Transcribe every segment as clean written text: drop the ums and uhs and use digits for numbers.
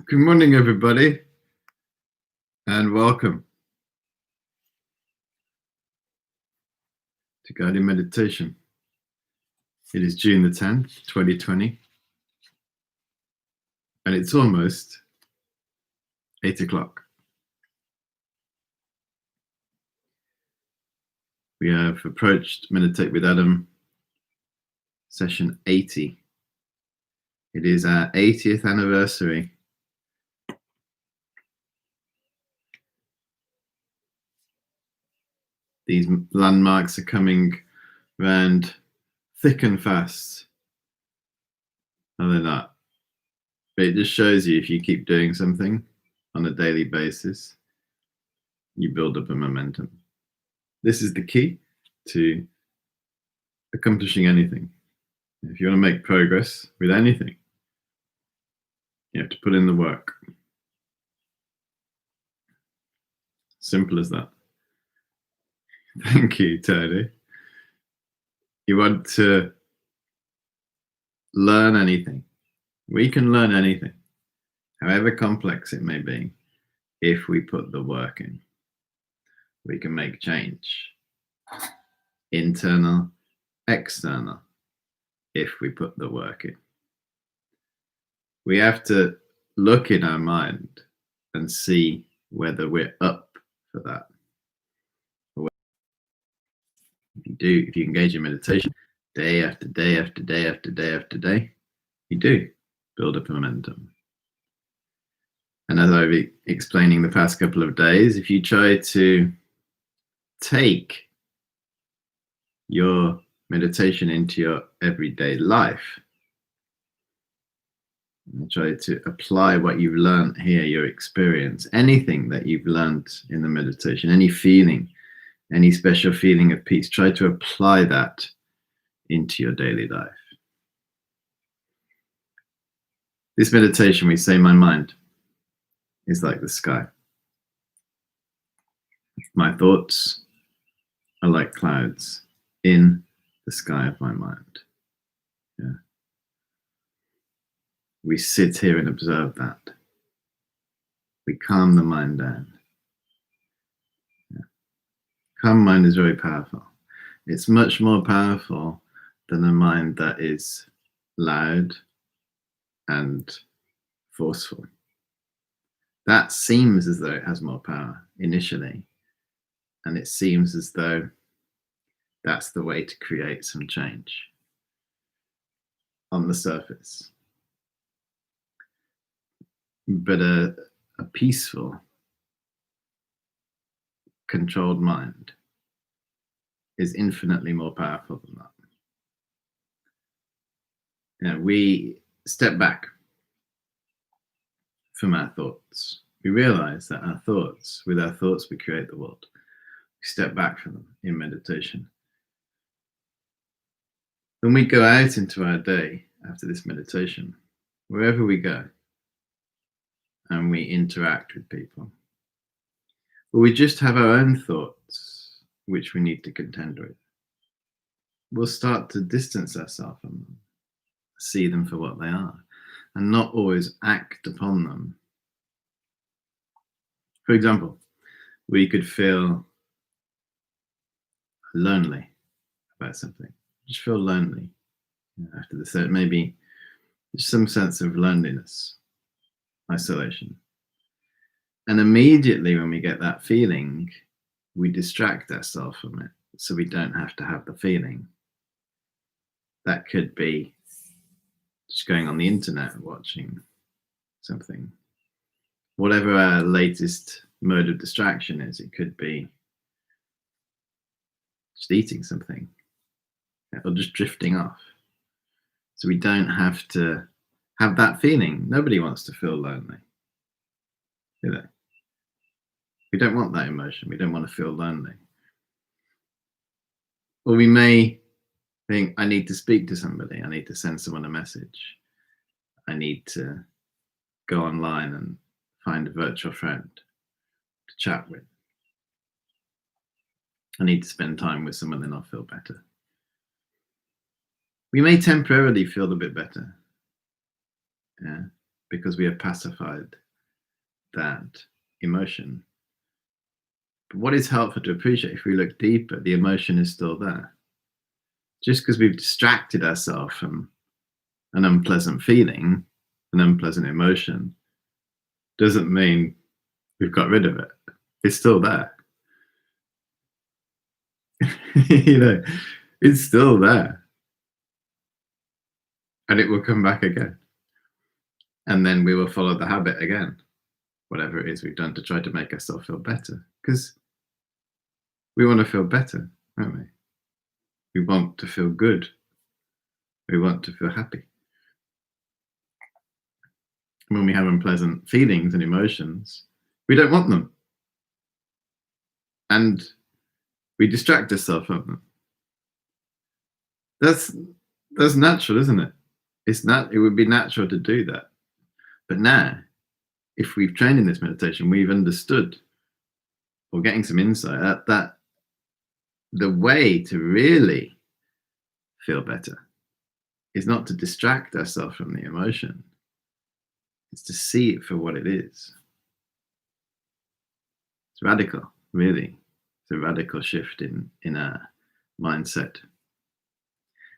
Good morning, everybody, and welcome to Guided Meditation. It is June the 10th, 2020, and it's almost 8 o'clock. We have approached Meditate with Adam, session 80. It is our 80th anniversary. These landmarks are coming round thick and fast. No, they're not. But it just shows you if you keep doing something on a daily basis, you build up a momentum. This is the key to accomplishing anything. If you want to make progress with anything, you have to put in the work. Simple as that. Thank you, Tony. You want to learn anything. We can learn anything, however complex it may be, if we put the work in. We can make change, internal, external, if we put the work in. We have to look in our mind and see whether we're up for that. If you engage in meditation day after day after day after day after day, you do build up momentum. And as I've been explaining the past couple of days, if you try to take your meditation into your everyday life, and try to apply what you've learned here, your experience, anything that you've learned in the meditation, any feeling, any special feeling of peace, try to apply that into your daily life. This meditation, we say, my mind is like the sky. My thoughts are like clouds in the sky of my mind. Yeah. We sit here and observe that. We calm the mind down. Calm mind is very powerful. It's much more powerful than a mind that is loud and forceful. That seems as though it has more power initially, and it seems as though that's the way to create some change on the surface. But a peaceful, controlled mind is infinitely more powerful than that. You know, we step back from our thoughts. We realize that with our thoughts, we create the world. We step back from them in meditation. When we go out into our day after this meditation, wherever we go, and we interact with people, but we just have our own thoughts, which we need to contend with, we'll start to distance ourselves from them, see them for what they are, and not always act upon them. For example, we could feel lonely about something. Just feel lonely after this. Maybe some sense of loneliness, isolation. And immediately when we get that feeling, we distract ourselves from it so we don't have to have the feeling. That could be just going on the internet and watching something. Whatever our latest mode of distraction is, it could be just eating something or just drifting off. So we don't have to have that feeling. Nobody wants to feel lonely, do they? We don't want that emotion. We don't want to feel lonely. Or we may think, I need to speak to somebody. I need to send someone a message. I need to go online and find a virtual friend to chat with. I need to spend time with someone, then I'll feel better. We may temporarily feel a bit better. Yeah. because we have pacified that emotion. But what is helpful to appreciate, if we look deeper, the emotion is still there. Just because we've distracted ourselves from an unpleasant feeling, an unpleasant emotion, doesn't mean we've got rid of it. It's still there. You know, it's still there. And it will come back again. And then we will follow the habit again, whatever it is we've done to try to make ourselves feel better. Because we want to feel better, don't we? We want to feel good. We want to feel happy. When we have unpleasant feelings and emotions, we don't want them. And we distract ourselves from them. That's natural, isn't it? It would be natural to do that. But now, if we've trained in this meditation, we've understood, or getting some insight, that the way to really feel better is not to distract ourselves from the emotion. It's to see it for what it is. It's radical, really. It's a radical shift in our mindset.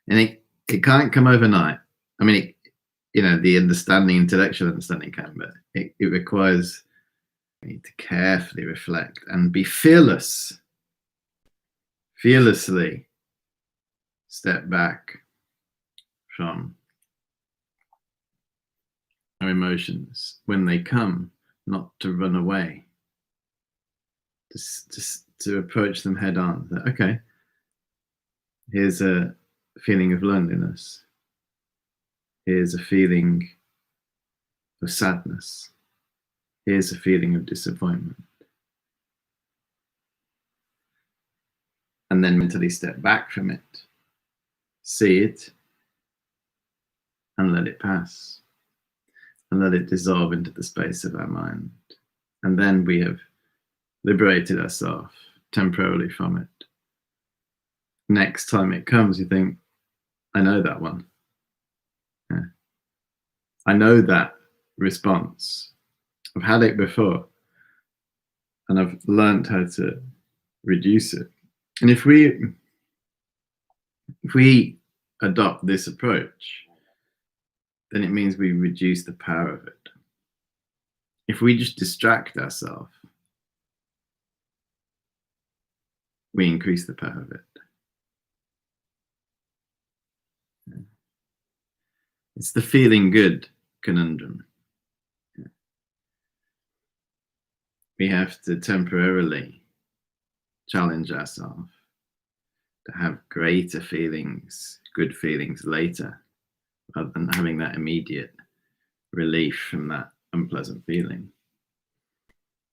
And it can't come overnight. I mean, the intellectual understanding can, but it requires you to carefully reflect and be fearlessly step back from our emotions when they come, not to run away, to approach them head on. That, okay, here's a feeling of loneliness. Here's a feeling of sadness. Here's a feeling of disappointment. And then mentally step back from it, see it, and let it pass. And let it dissolve into the space of our mind. And then we have liberated ourselves temporarily from it. Next time it comes, you think, I know that one. Yeah. I know that response. I've had it before. And I've learned how to reduce it. And if we adopt this approach, then it means we reduce the power of it. If we just distract ourselves, we increase the power of it. It's the feeling good conundrum. We have to temporarily challenge ourselves to have greater feelings, good feelings later, rather than having that immediate relief from that unpleasant feeling.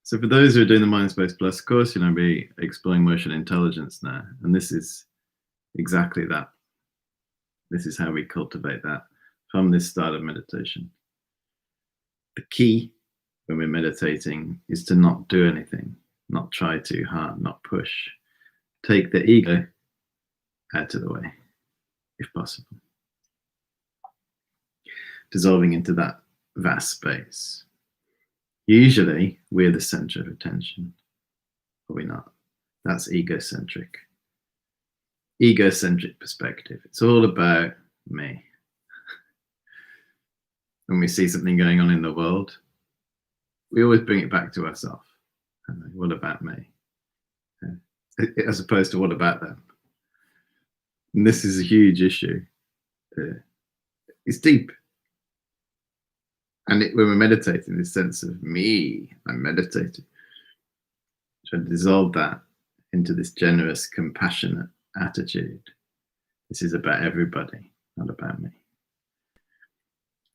So for those who are doing the Mindspace Plus course, we're exploring emotional intelligence now. And this is exactly that. This is how we cultivate that from this start of meditation. The key when we're meditating is to not do anything, not try too hard, not push. Take the ego out of the way, if possible. Dissolving into that vast space. Usually, we're the center of attention. Are we not? That's egocentric. Egocentric perspective. It's all about me. When we see something going on in the world, we always bring it back to ourselves. What about me? As opposed to what about them? And this is a huge issue. It's deep. And when we're meditating, this sense of me, I'm meditating. Try to dissolve that into this generous, compassionate attitude. This is about everybody, not about me.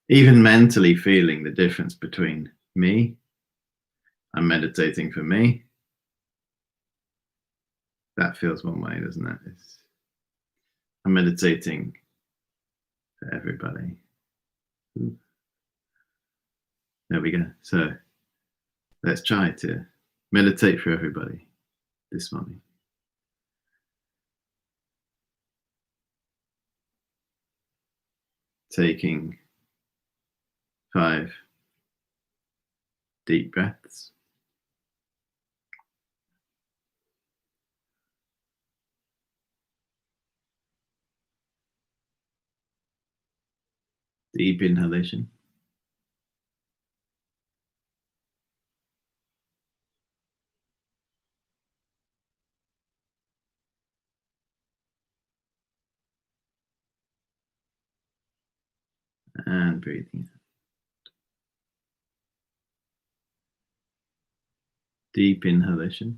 Even mentally feeling the difference between me, I'm meditating for me. That feels one way, doesn't it? I'm meditating for everybody. Ooh. There we go. So let's try to meditate for everybody this morning. Taking 5 Deep breaths. Deep inhalation. And breathing out. Deep inhalation.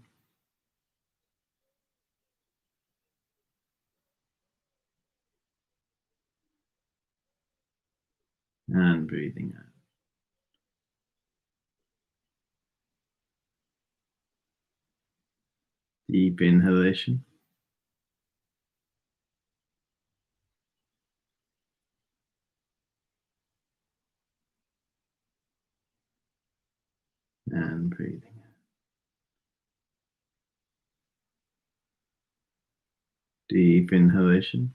And breathing out. Deep inhalation. And breathing out. Deep inhalation.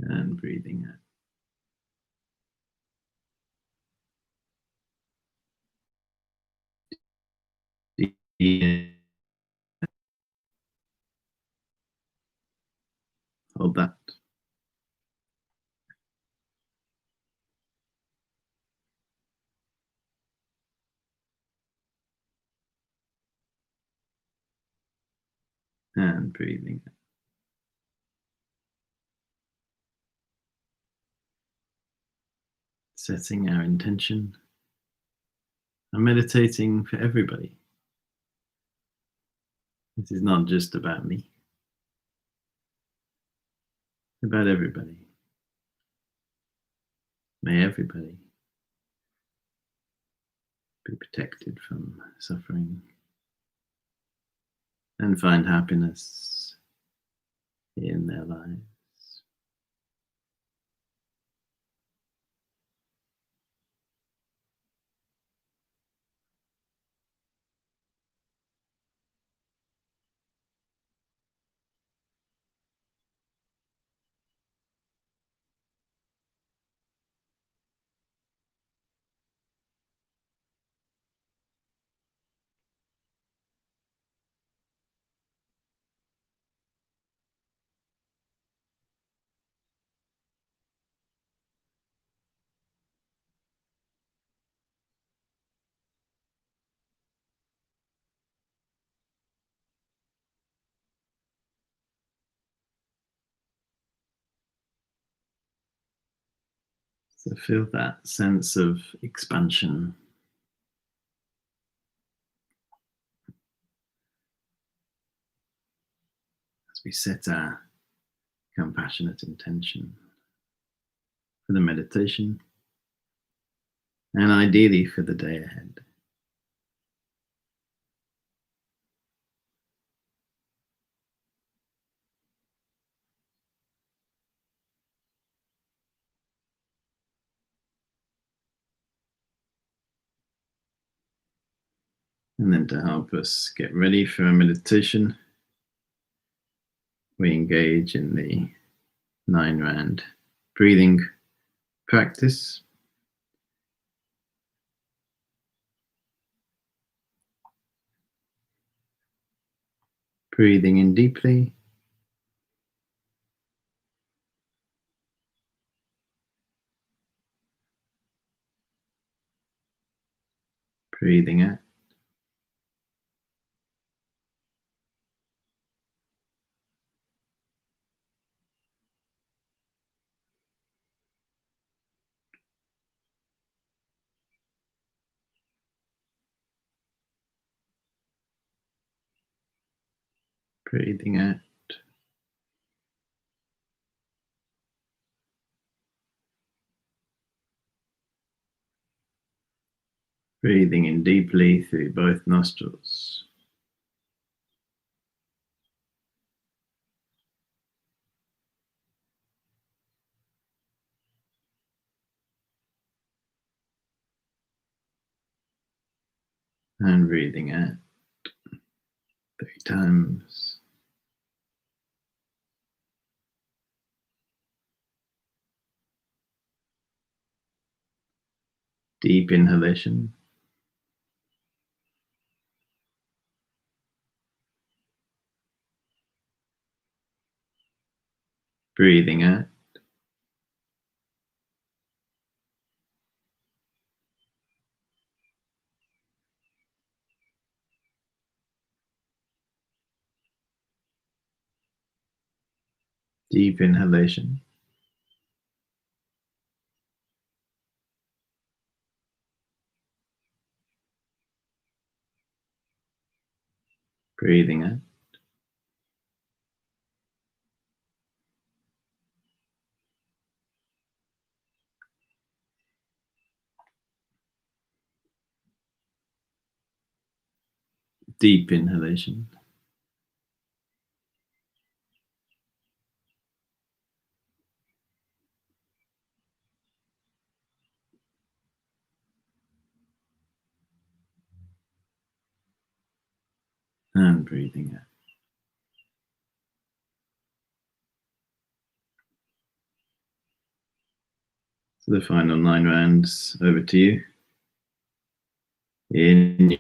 And breathing out. Deep. Hold that. And breathing out. Setting our intention. I'm meditating for everybody. This is not just about me. It's about everybody. May everybody be protected from suffering and find happiness in their lives. So feel that sense of expansion as we set our compassionate intention for the meditation and ideally for the day ahead. And then to help us get ready for a meditation, we engage in the 9-round breathing practice. Breathing in deeply. Breathing out. Breathing out. Breathing in deeply through both nostrils. And breathing out 3 times. Deep inhalation. Breathing out. Deep inhalation. Breathing out. Deep inhalation. And breathing out. So the final 9 rounds, over to you. In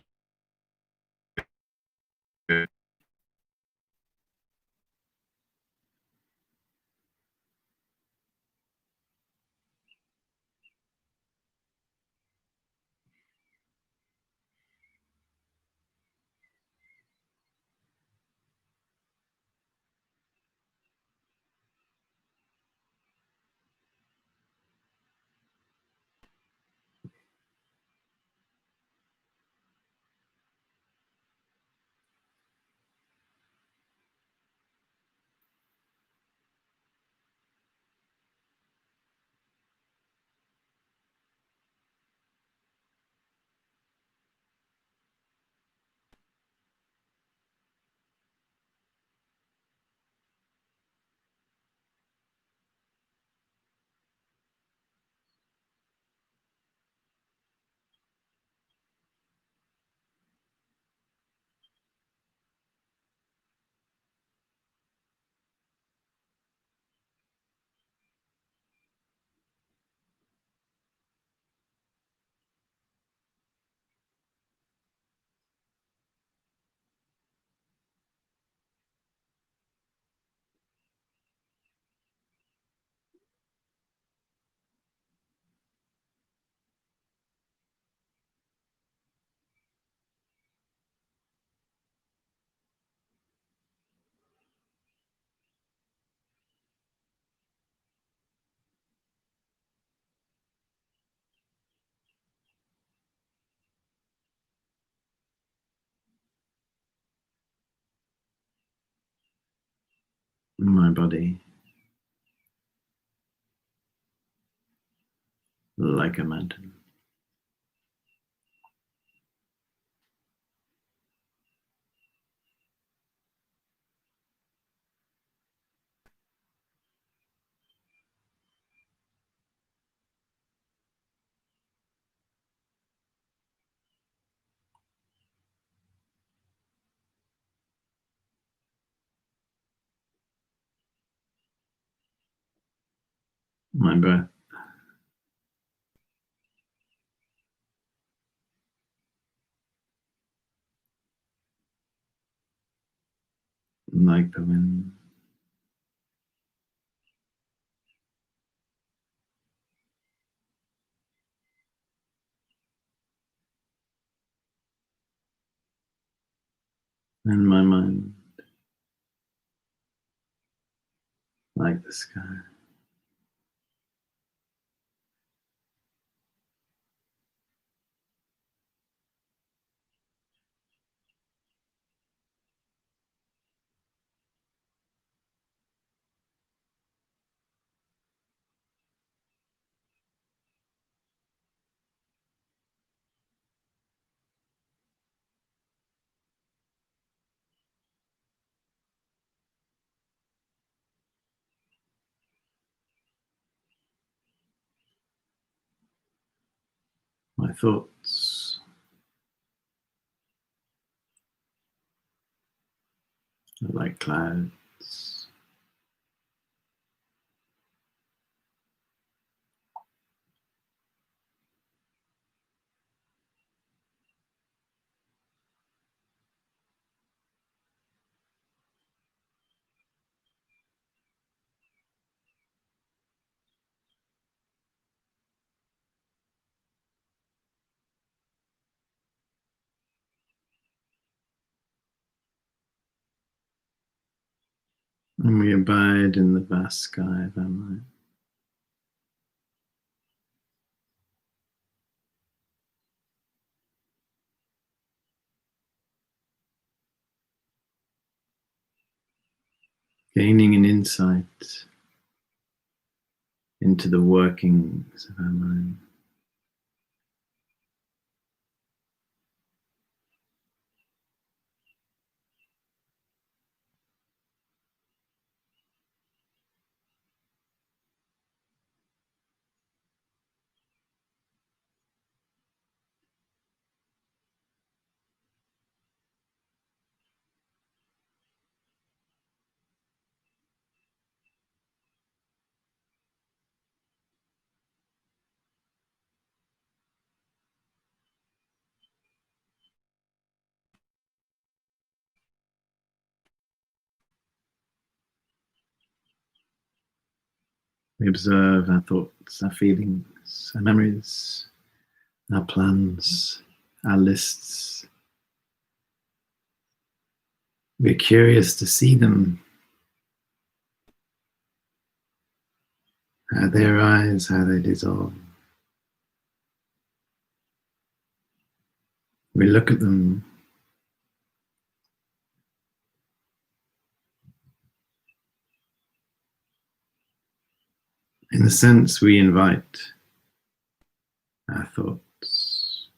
my body, like a mountain. My breath, like the wind. And my mind, like the sky. My thoughts are like clouds. And we abide in the vast sky of our mind. Gaining an insight into the workings of our mind. We observe our thoughts, our feelings, our memories, our plans, our lists. We're curious to see them, how they arise, how they dissolve. We look at them in the sense we invite our thoughts.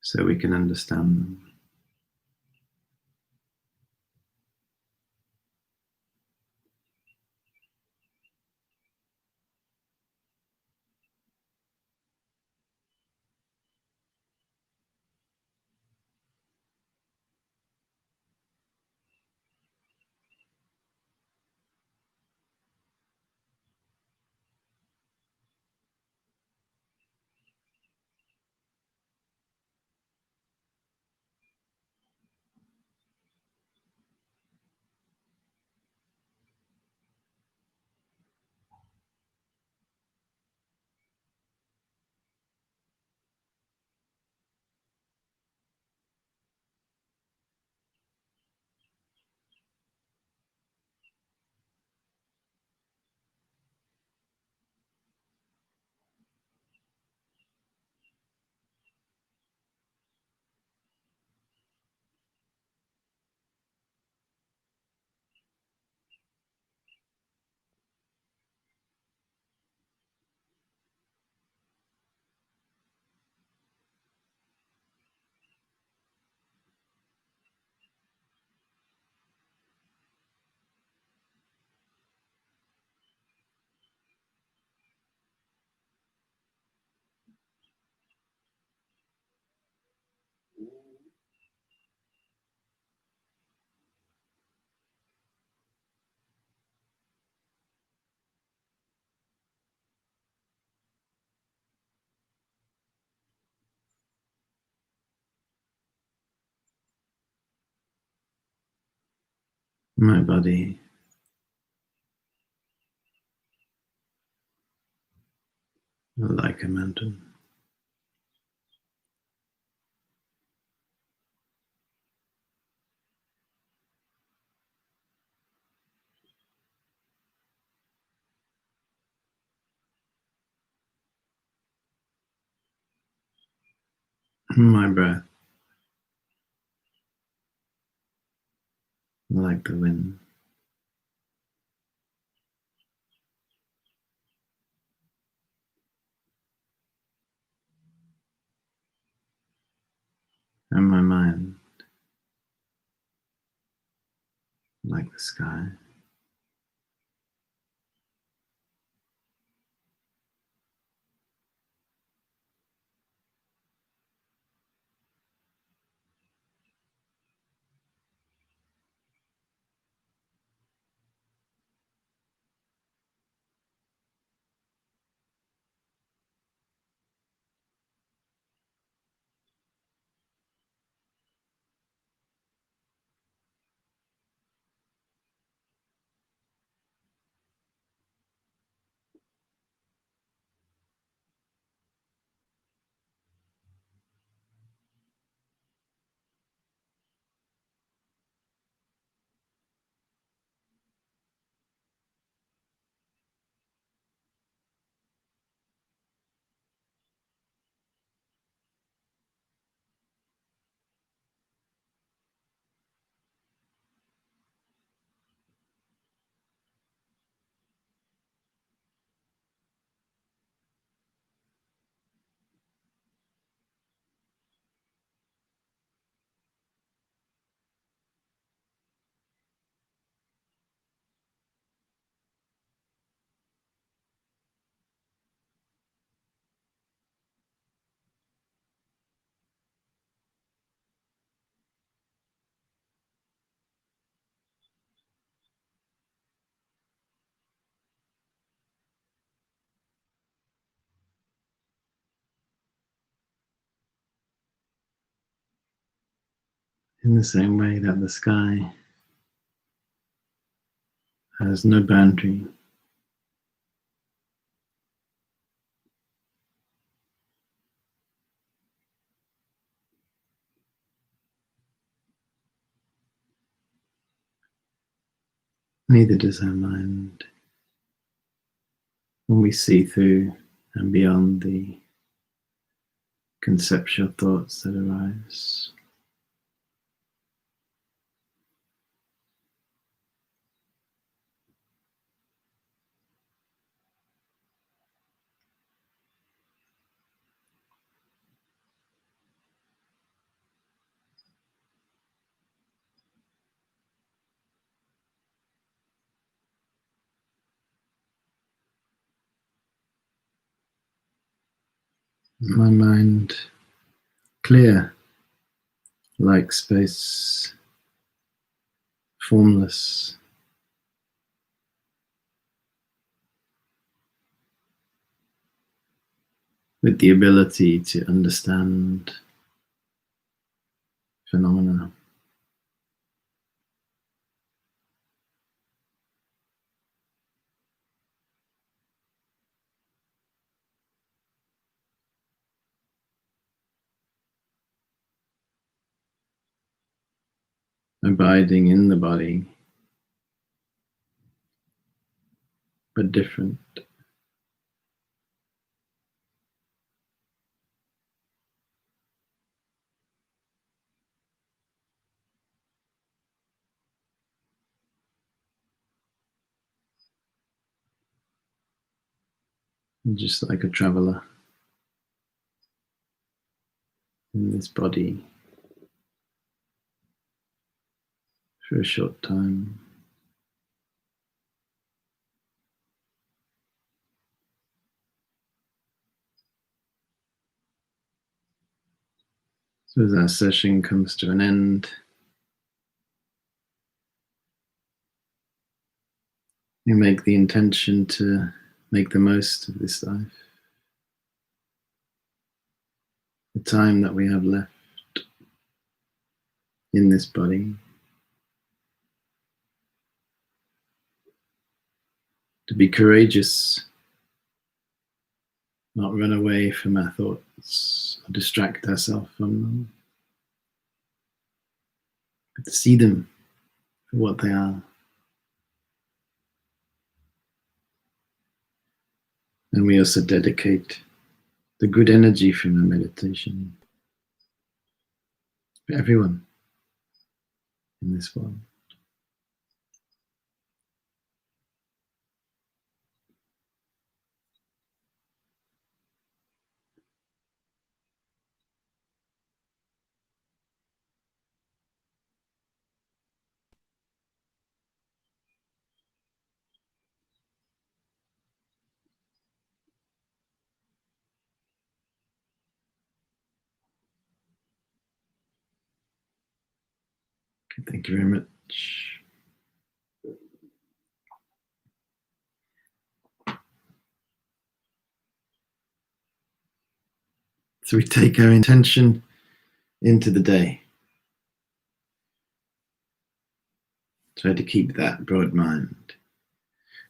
So we can understand them. My body like a mountain. My breath like the wind. And my mind like the sky. In the same way that the sky has no boundary, neither does our mind. When we see through and beyond the conceptual thoughts that arise, my mind clear, like space, formless, with the ability to understand phenomena. Abiding in the body, but different. Just like a traveler in this body for a short time. So as our session comes to an end, we make the intention to make the most of this life, the time that we have left in this body, to be courageous, not run away from our thoughts or distract ourselves from them, but to see them for what they are. And we also dedicate the good energy from our meditation for everyone in this world. Okay, thank you very much. So we take our intention into the day. Try to keep that broad mind.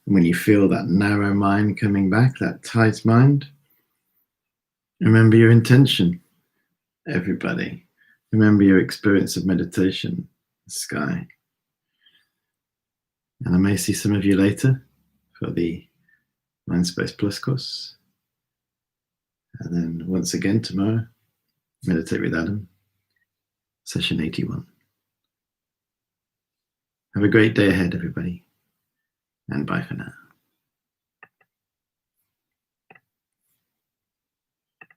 And when you feel that narrow mind coming back, that tight mind, remember your intention, everybody. Remember your experience of meditation, the sky. And I may see some of you later for the Mindspace Plus course. And then once again tomorrow, Meditate with Adam, session 81. Have a great day ahead, everybody, and bye for now.